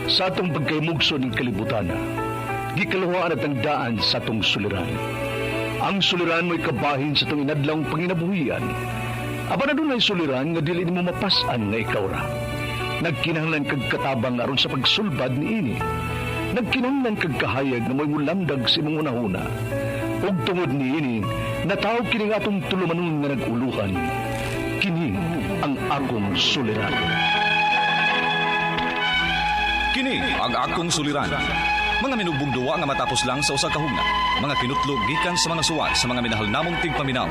Sa atong pagkaymugso ng kalibutan, gikalawaan at ang daan sa atong suliran. Ang suliran mo'y kabahin sa itong inadlang panginabuhian. Aba na doon ay suliran nga dili mo mapasan nga ikaw ra. Nagkinahanglan kag katabang aron sa pagsulbad ni ini. Nagkinahanglan kag kahayag na mo'y mulamdag sa imong unahuna. Ug tungod ni ini, natawag kini nga atong tulumanon nga naguluhan. Kini ang akong suliran. Kini ang akong suliran. Mga minubong duwa nga matapos lang sa usa ka hugna. Mga kinutlog gikan sa mga suwat sa mga minahal namong tigpaminaw.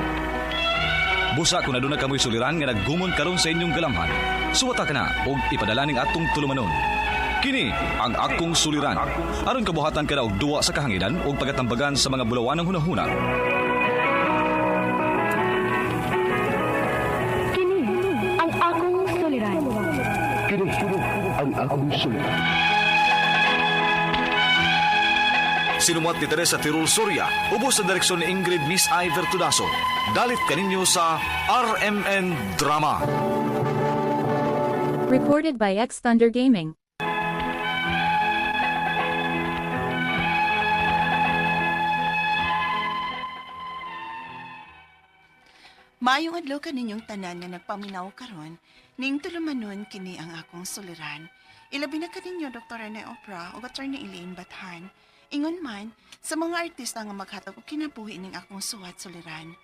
Busa kung aduna kamoy suliran nga naggumon karon sa inyong galamhan. Suwata ka na og ipadala ning atong tulumanon. Kini ang akong suliran. Aron kabuhatan ka na og duwa sa kahanginan og pagatambagan sa mga bulawan ng hunahuna. Kini ang akong suliran. Kini ang akong suliran. Sinumat ni Teresa Tirul Soria, ubos sa direksyon ni Ingrid Miss Iver Tudaso. Dalit kaninyo sa RMN Drama. Recorded by X Thunder Gaming. Maayong adlaw kaninyong tanan nga nagpaminaw karon, ning tulumanon kini ang akong suliran. Ilabi na kaninyo Dr. Rene Opera o Attorney Elaine Bathan. Ingon man, sa mga artista nga maghatag og kinabuhi ning akong suwat suliran.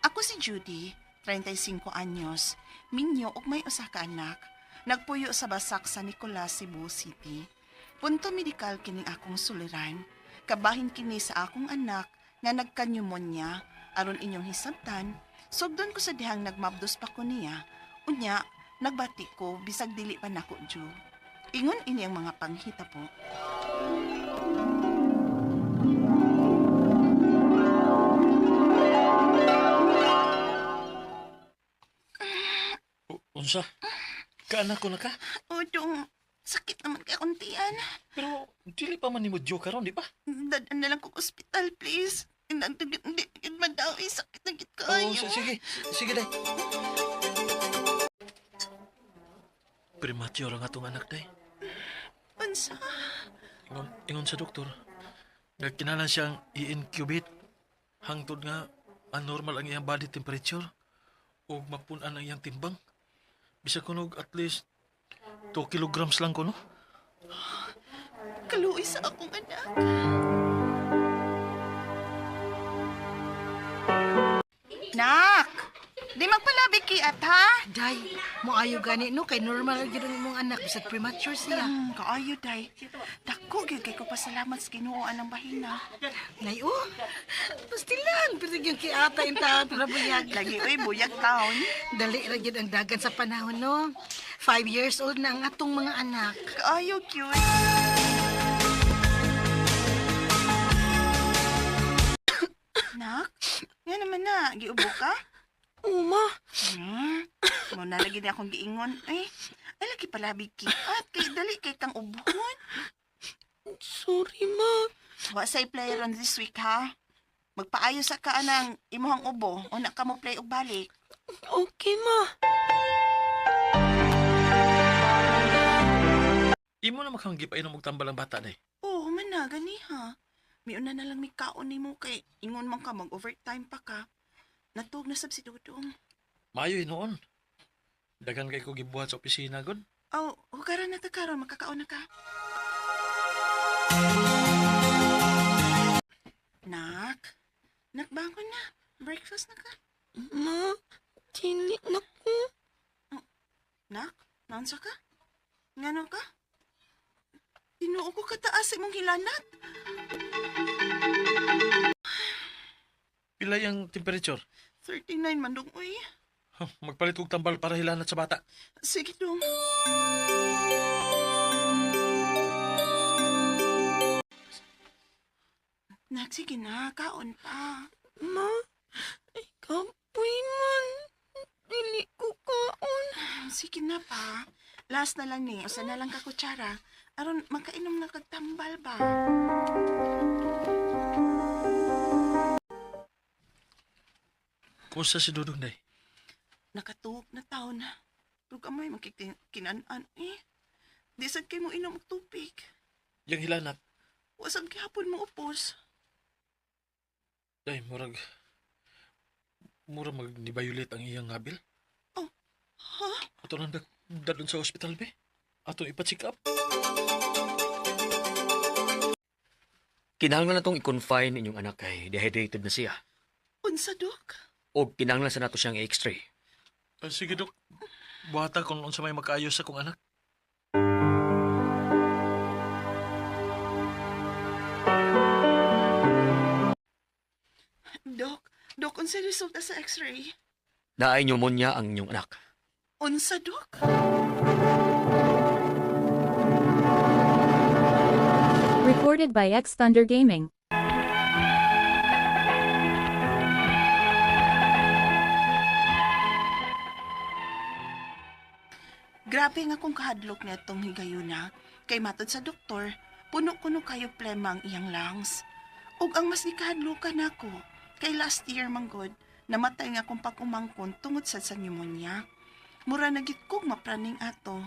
Ako si Judy, 35 anyos, minyo ug may usa ka anak. Nagpuyo sa Basak sa Nicolas, Cebu City. Punto medikal kining akong suliran. Kabahin kini sa akong anak nga nagka-pneumonia aron inyong hisabtan. Sugdon ko sa dihang nagmabdos pa ko niya. Unya, nagbati ko bisag dili pa nako dyo. Ingon ini ang mga panghita po. Unsa? Kaanak ko na ka? O, dong, sakit naman kay kuntian. Pero dili pa man nimo diyo karon, di ba? Dadaan na lang ko hospital, please. Hindi madawi, sakit na git Oo, kayo. sige. Sige, day. Premature ang atong anak, day. Unsa? Ingon sa doktor, nagkinalan siyang i-incubate hangtod nga anormal ang iyang body temperature o mapunan ang iyang timbang. Bisa kunog at least 2 kilograms lang ko, no? Kaluoy sa akong anak. Nak! Di magpalabi kiat, ha? Day, mo ayo gani no kay normal gyud ang imong anak bisag premature siya. Kaayo, day. Dako, gyud kay ko pasalamat sa Ginooan ng bahina. Nay oh. Pastilan pero gyud kay ata inta para buyag. Lagi, uy, buyag taon. Dali ra gyud ang dagan sa panahon no. 5 years old na ang atong mga anak. Kaayo, cute. Nak, nga naman na. Giubo ka? Uma, Mo na lagi na akong giingon. Ay lagi palabi kiat. Kay dali kay kang ubon. sorry ma. Wa say play on this week, ha? Magpaayo sa ka anang imuhang ubo. Una ka mo play og balik. Okay ma. Imo na makanggi pa inom og tambal ang bata, day. Oo, man na, gani ha. Miuna na lang may kaon ni mo kay ingon man ka mag-overtime pa ka. Natug na sab si Dudong. Maayo noon. Dagan kay ko gibuhat sa opisina, god. Oh, hugaran na ta karon, makakaon na ka. Nak, nakbangon na. Breakfast na ka. Ma, dili na ko. Nak, naunsa ka? Ngano ka? Tinuo ko kataas imong hilanat. Pila yung temperature? 39 man dong, uy. Magpalit og tambal para hilanat sa bata. Sige dong. Nak, sige na, kaon pa. Ma, ikaw po'y man. Dili ko kaon. Sige na pa. Last na lang ni, usa na lang ka kutsara. Aron makainom na kagtambal ba? Kumusta si Dudong, day? Nakatuog na taon na. Pero kamay makikinan eh. Di Di sad kay mo inom og tubig. Yang hilanat. Wasab gihapon mo upos. Day, murag mag-violate ang iyang habil. Ha? Ato nang dadon sa ospital, be. Ato ipa-check up. Kinahanglan na itong i-confine inyong anak kay dehydrated na siya. Unsa, Dok? O kinahanglan sa nato siyang i-x-ray. Sige, Dok. Buhata kung unsa may makaayos sa kong anak. Dok, unsa resulta sa x-ray? Naay pneumonia ang inyong anak. Unsa, Dok? Recorded by X Thunder Gaming. Grabe nga kung kahadlok niya itong higayuna. Kay matod sa doktor, puno-kuno kayo plema ang iyang lungs. Ug ang mas gikahadlokan nako, kay last year manggod, namatay nga kung pag-umangkon tungod sa pneumonia. Mura na gid kog mapraning ato.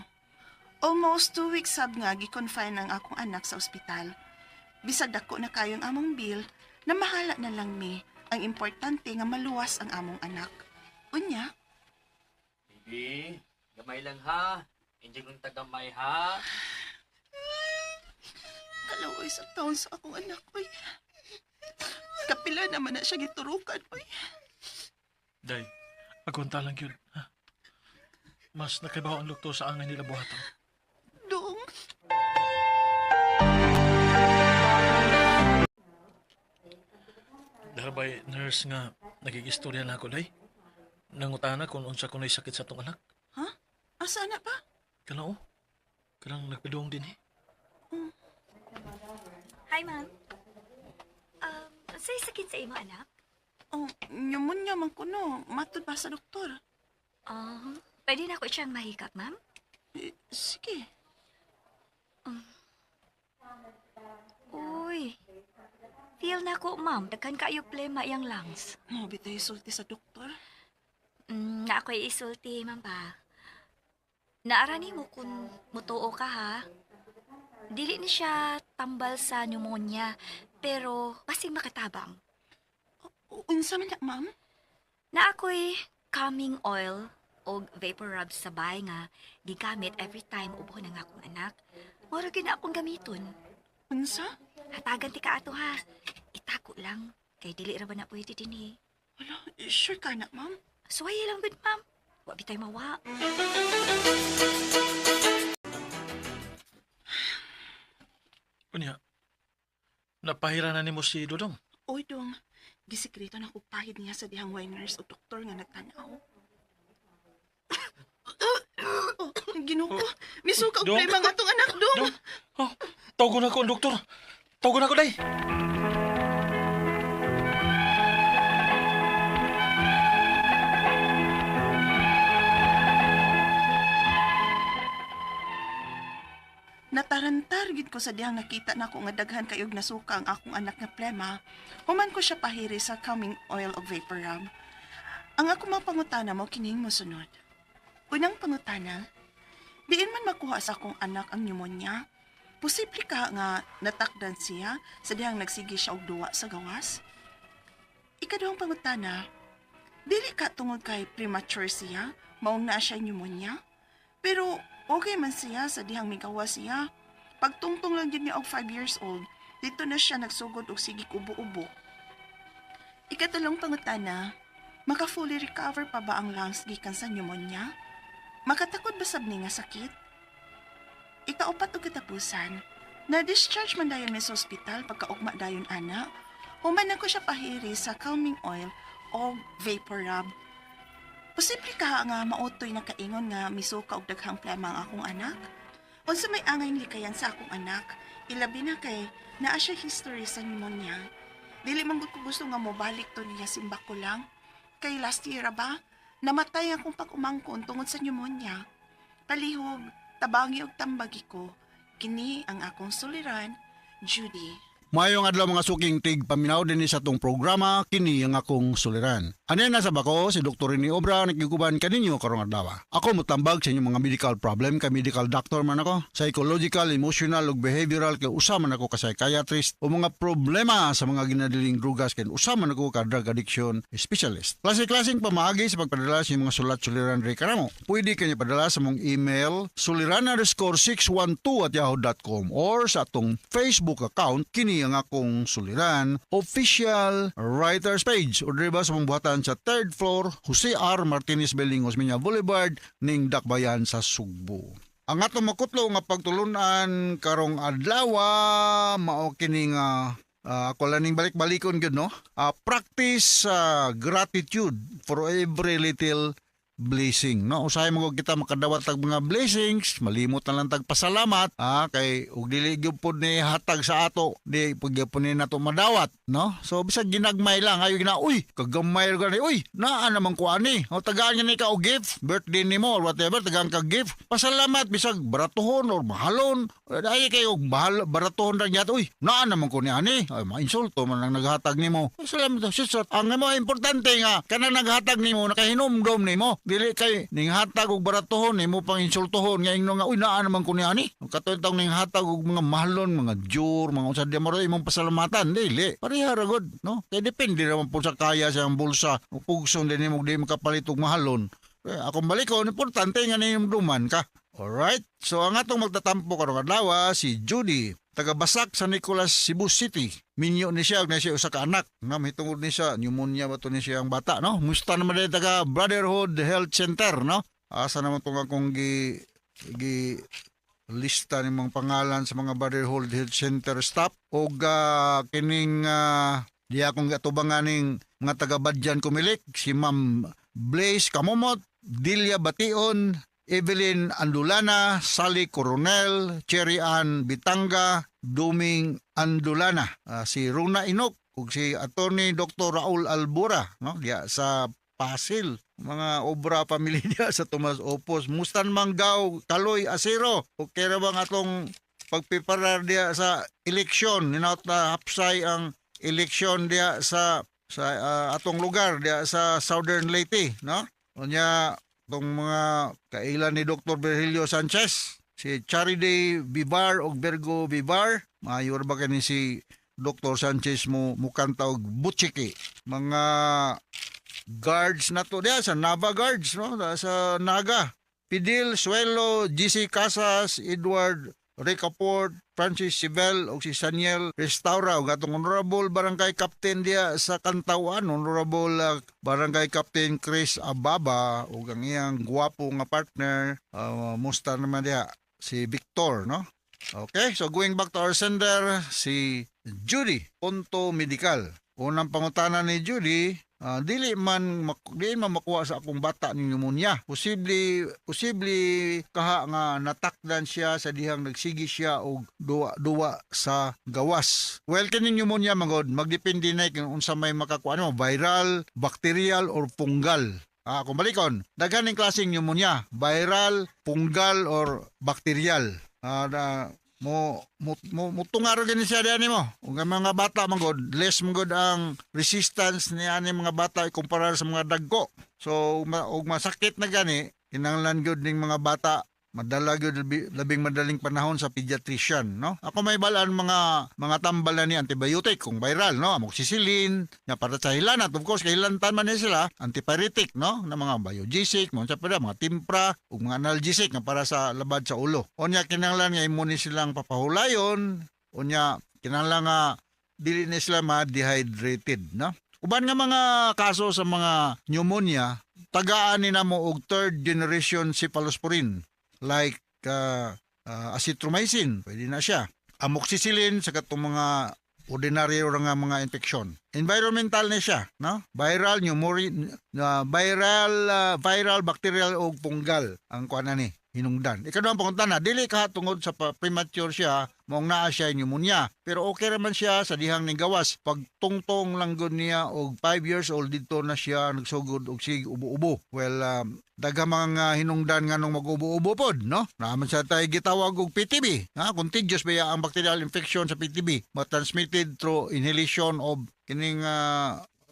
Almost 2 weeks sab nga gi-confine ang akong anak sa ospital. Bisag dako na kayong among bill, na mahala na lang mi. Ang importante nga maluwas ang among anak. Unya, Baby, gamay lang ha. Hindi kong tagamay ha. kalawoy sa taon sa akong anak, oy. Kapila naman na siya giturukan, oy. Day, agwanta lang yun. Ha? Mas nakibaw ang doktor sa angay nila buhatan. Dong, Dahil ba'y nurse nga nagigistorya na ako, day? Nangutana kung unsa ko na'y sakit sa tong anak. ha? Asa na pa? Kana o? Kanang nagpidong din eh. Hi, ma'am. Sa'yo sakit sa imo, anak? Oh, pneumonia man kuno. Matod pa sa doktor. Pwede na ako siyang mahikap, ma'am? Sige. Uy. Feel na ko, ma'am. Daghan kayo plema iyang lungs. No, bitay sulti sa doktor. Na ako'y isulti, ma'am pa. Naarani mo kung mutuo ka, ha? Dili ni siya tambal sa pneumonia, pero pasing makatabang. Unsa man na, ma'am? Na ako'y calming oil o vapor rub sa bay nga gigamit every time ubo ng akong anak. Moro gina akong gamiton. Unsa? Hatagan ti ka ato ha. Itako lang. Kay dili ra ba na pwede din eh. Wala, sure ka na, ma'am? Suwaye lang gud, ma'am. Wa bitay mawa. Unya, napahira na ni mo si Dodong. Oy, Dong. Gisikreto na ko pahid niya sa dihang nurse o doktor nga nagtanaw. Oh, Ginoo ko. Misuka og Dong? plema nga tong anak, Dong. Dong, oh, tawagon ako ang doktor. Tawagon ako, day. Natarantar gid ko sa dihang nakita na ko nga daghan kayog nasuka ang akong anak nga plema. Human ko siya pahiri sa calming oil o vapor rub. Ang ako mga pangutana mo kining mosunod. Unang pangutana, diin man makuha sa akong anak ang pneumonia? Posible ka nga natakdan siya sa dihang nagsigi siya og duwa sa gawas? Ikaduhang pangutana, dili ka tungod kay premature siya, maong naa siya pneumonia? Pero okay man siya sa dihang migawas siya. Pagtungtong lang yun niya og 5 years old, dito na siya nagsugod og sigig ubo-ubo. Ikatulong pangutana, maka-fully recover pa ba ang lungs gikan sa pneumonia? Makatakod ba sabni nga sakit? Ikaupat og katapusan, na-discharge man dayon ni sa ospital pagkaugma dayon ana. Human ako siya pahiri sa calming oil o vapor rub. Posible ka nga mautoy na kaingon nga misuka og daghang plema ang akong anak? Unsa may angay likayan sa akong anak, ilabi na kay naa siya history sa pneumonia. Dili man gud ko gusto nga mobalik to niya simbak ko lang. Kay last year ba, namatay akong pag-umangkon tungod sa pneumonia. Palihog, tabangi og tambagi ko. Kini ang akong suliran, Judy. Mayong adlaw mga suking tig paminaw din sa tong programa kini ang akong suliran. Ano na sa bako, si Dr. Rini Obra, nagkikuban kaninyo karong adlaw. Ako mutambag sa inyong mga medical problem, kay medical doctor man ako, psychological, emotional, ug behavioral, kay usaman ako ka psychiatrist, o mga problema sa mga ginadiling drugas, kay usaman ako ka drug addiction specialist. Klase-klaseng pamaagi sa pagpadala sa inyong mga sulat-suliran rin kanamo. Pwede kayo padala sa mong email, suliran_612@yahoo.com or sa atong Facebook account, kini ang akong suliran, official writers page, o diba sa mong buhatan sa 3rd floor, Jose R. Martinez Building, Osmeña Boulevard, ning Dakbayan sa Sugbo. Ang atong makutlo nga pagtulunan karong adlaw mao kini nga ako lang ning balik-balikon gyud no. Practice gratitude for every little blessing no. Usahay mo kita makadawat tag mga blessings, malimot na lang tag pasalamat kay ug dili gyud pod ni hatag sa ato di pagyapon ni nato madawat no. So bisag ginagmay lang ayo gina uy kagamay ra gani uy naa naman ko ani o tagaan ni ka og gift birthday nimo or whatever tagaan ka gift pasalamat bisag baratuhon or mahalon ay kay og baratuhon ra niya uy naa naman ko ni ani ay mainsulto man ang naghatag nimo pasalamat sis ang mo importante nga kanang naghatag nimo nakahinomdom nimo dili kay ning hatag og baratuhon nimo pang insultohon nga ingno nga uy naa naman ko ni ani katuig taong ning hatag og mga mahalon mga jur mga unsa di mo imong pasalamatan dili pareha ra gud no kay depende naman po sa kaya sa bulsa ug pugson din nimo di makapalit og mahalon akong balikon importante nga nihimduman ka. Alright, so ang atong magtatampo karong adlaw si Judy taga Basak sa Nicolas, Cebu City. Minyo ni siya ug na siya usa ka anak. Nga mahitungod ni siya pneumonia ba to ni siya ang bata no. Musta naman din taga Brotherhood Health Center no. Asa naman tong akong gi lista ni mga pangalan sa mga Brotherhood Health Center staff ug kining di akong gatubangan ning mga taga Badyan Kumilik si Ma'am Blaze Kamomot, Dilia Bation, Evelyn Andulana, Sally Coronel, Cherry Ann Bitanga, Duming Andulana, si Runa Inok, ug si Attorney Dr. Raul Albura, no? Diya sa Pasil, mga obra pamilya sa Tomas Opos, Mustan Manggaw, Kaloy Asiro, o kaya bang atong pagpiparar diya sa eleksyon, ninaot na hapsay ang eleksyon diya sa atong lugar diya sa Southern Leyte, no? Unya itong mga kailan ni Dr. Virgilio Sanchez, si Charity Vivar o Virgo Vivar, mayor ba kani si Dr. Sanchez mo mukanta og butchiki. Mga guards na to diya sa Nava Guards, no? Sa Naga. Pidil Suelo, GC Casas, Edward Recaport, Francis Sibel o si Saniel Restaura o gatong Honorable Barangay Captain dia sa Kantawan, Honorable Barangay Captain Chris Ababa o ang iyang guwapo nga partner, musta naman dia si Victor, no? Okay, so going back to our sender, si Judy, Punto Medical. Unang pangutana ni Judy, dili man makuha sa akong bata ni pneumonia. Posible kaha nga natakdan siya sa dihang nagsigi siya og duwa sa gawas. Well, kining pneumonia magdepende na kung unsa may makakuha viral, bacterial or fungal. Kung balikon, daghan ning klaseng pneumonia, viral, fungal or bacterial. Mutungaro gani siya diyan mo. Ug ang mga bata mangod, less mangod ang resistance niya ni mga bata ikumpara sa mga dagko. So ug masakit na gani, kinahanglan gyud ning mga bata madala gyud labing madaling panahon sa pediatrician, no? Ako may balaan mga tambalan ni antibiotic kung viral, no? Amoxicillin, na para sa hilanat, of course, kahilantan man ni sila, antipyretic, no? Na mga biogesic, mga timpra, ug mga analgesic na para sa labad sa ulo. Unya kinahanglan nga imo ni silang papahulayon, unya kinahanglan nga dili ni sila ma-dehydrated, no? Uban nga mga kaso sa mga pneumonia, tagaan ni namo og 3rd generation cephalosporin like azithromycin, pwede na siya. Amoxicillin sa katong mga ordinaryo nga mga infeksyon. Environmental na siya, no? Viral, viral, bacterial o fungal ang kuan ni hinungdan. Ikaw ang pangunta na, dili ka tungod sa premature siya, maong naa siya pneumonia. Pero okay naman siya sa dihang ning gawas. Pag tungtong lang gud niya og 5 years old dito na siya nagsugod og sig ubo-ubo. Well, daghang mga hinungdan nga nung mag-ubo-ubo pod, no? Naman sa tay gitawag og PTB. Contagious ba ang bacterial infection sa PTB? Transmitted through inhalation of kining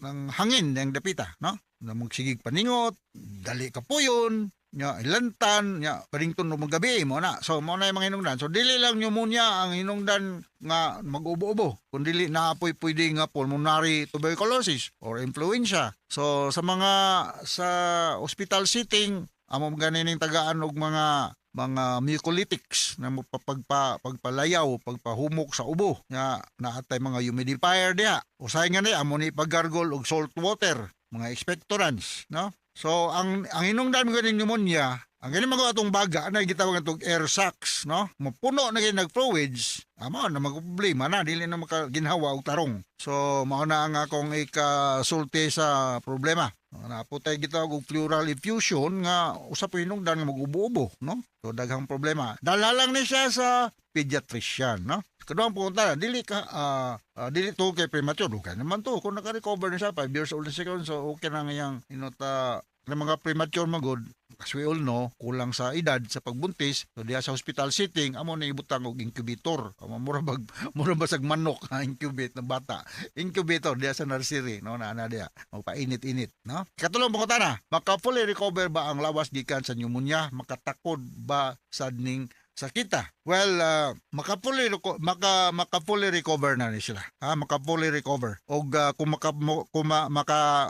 ng hangin ng dapita, no? na magsigig paningot, dali ka po yun, nya ilantan, nya parington no magabi mo na. So mo na yung mga hinungdan. So dili lang pneumonia ang hinungdan nga mag-ubo-ubo. Kung dili naapoy pwede nga pulmonary tuberculosis or influenza. So sa hospital setting, amo ganining tagaan og mga mucolytics na pagpalayaw, pagpahumok sa ubo. Nga naatay mga humidifier diha. Usahay nga ni amo ni paggargol og salt water, mga expectorants, no? So ang hinungdan mo ganing pneumonia, ang ganing mga atong baga na gitawag atong air sacs, no? Mapuno na kay nag-fluids, amo na magproblema na dili na makaginhawa og tarong. So mao na ang akong ikasulti sa problema. Naputay gitawag og pleural effusion nga usa po hinungdan nga mag-ubo-ubo, no? So daghang problema. Dala lang ni siya sa pediatrician, no? Kadang pumunta, dili to kay premature. Okay naman to. Kung naka-recover na siya, 5 years old na siya, so okay na ngayang inota na mga premature magod, as we all know, kulang sa edad sa pagbuntis, so diya sa hospital setting, amo na ibutang og incubator. Mura basag manok ha, incubate na bata. Incubator diya sa nursery, no, na diya. Magpainit-init, no? Katulong po na, maka-fully recover ba ang lawas gikan sa pneumonia? Makatakod ba sa ning sakita? Well, maka-fully recover na ni sila. Maka-fully recover. O kung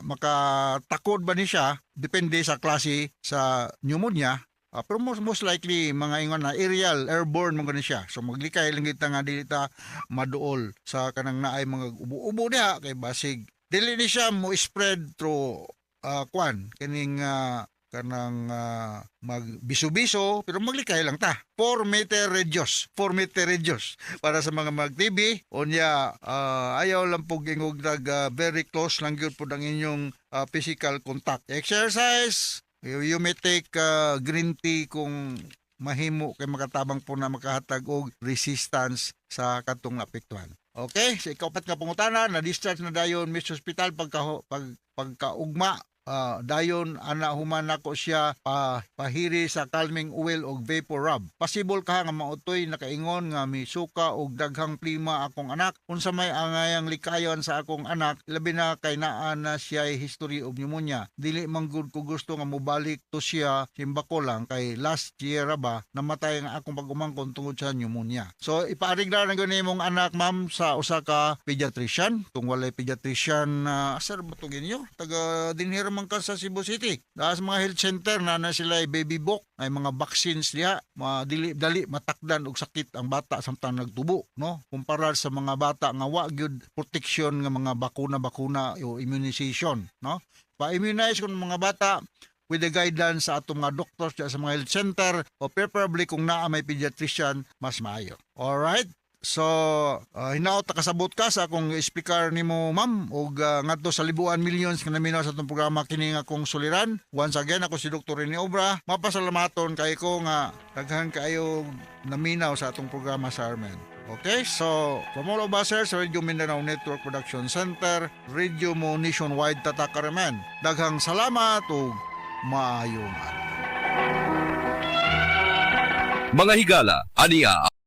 makatakod ba ni siya, depende sa klase sa pneumonia. Pero most likely, mga ingon na airborne mga siya. So maglikay lang kita nga dilita maduol sa kanang naay mga ubo-ubo niya kay basig. Dili ni siya mo spread through kaning kanang magbiso-biso, pero maglikay lang ta. 4 meter radius para sa mga mag-TB. Onya, ayaw lang po gingog very close lang yun po ang inyong physical contact. Exercise, you may take green tea kung mahimo kay makatabang po na makahatag og resistance sa katong apektuhan. Okay, sa ikapat nga pangutana, na-discharge na dayon Miss Hospital pagkaugma. Dayon ana human nako siya pahiri sa calming oil og vapor rub. Possible ka nga mautoy nakaingon nga misuka og daghang plima akong anak. Unsa may angayang likayon sa akong anak, labi na kay naa na siya history of pneumonia. Dili man gud ko gusto nga mobalik to siya simbako lang kay last year ba namatay ang akong pag-umangkon tungod sa pneumonia. So ipaariglar na gyud nimong anak ma'am sa usa ka pediatrician. Kung walay pediatrician sir bato ginyo taga dinhi man ka sa Cebu City. Sa mga health center na sila baby book, ay mga vaccines diha, dali matakdan og sakit ang bata samtang nagtubo, no? Kumpara sa mga bata nga wa gyud protection nga mga bakuna o immunization, no? Pa-immunize kun mga bata with the guidance sa atong mga doctors sa mga health center o preferably kung naa may pediatrician, mas maayo. Alright? So, hinaot kasabot ka sa akong speaker nimo ma'am og ngadto sa libuan millions nga naminaw sa atong programa kini nga akong suliran. Once again ako si Dr. Rene Obra. Mapasalamaton kay ko nga daghan kaayo naminaw sa atong programa sa Armen. Okay, so from all of us here sa Radio Mindanao Network Production Center, Radio mo nationwide tatakareman. Daghang salamat ug maayong adlaw. Mga higala, aniya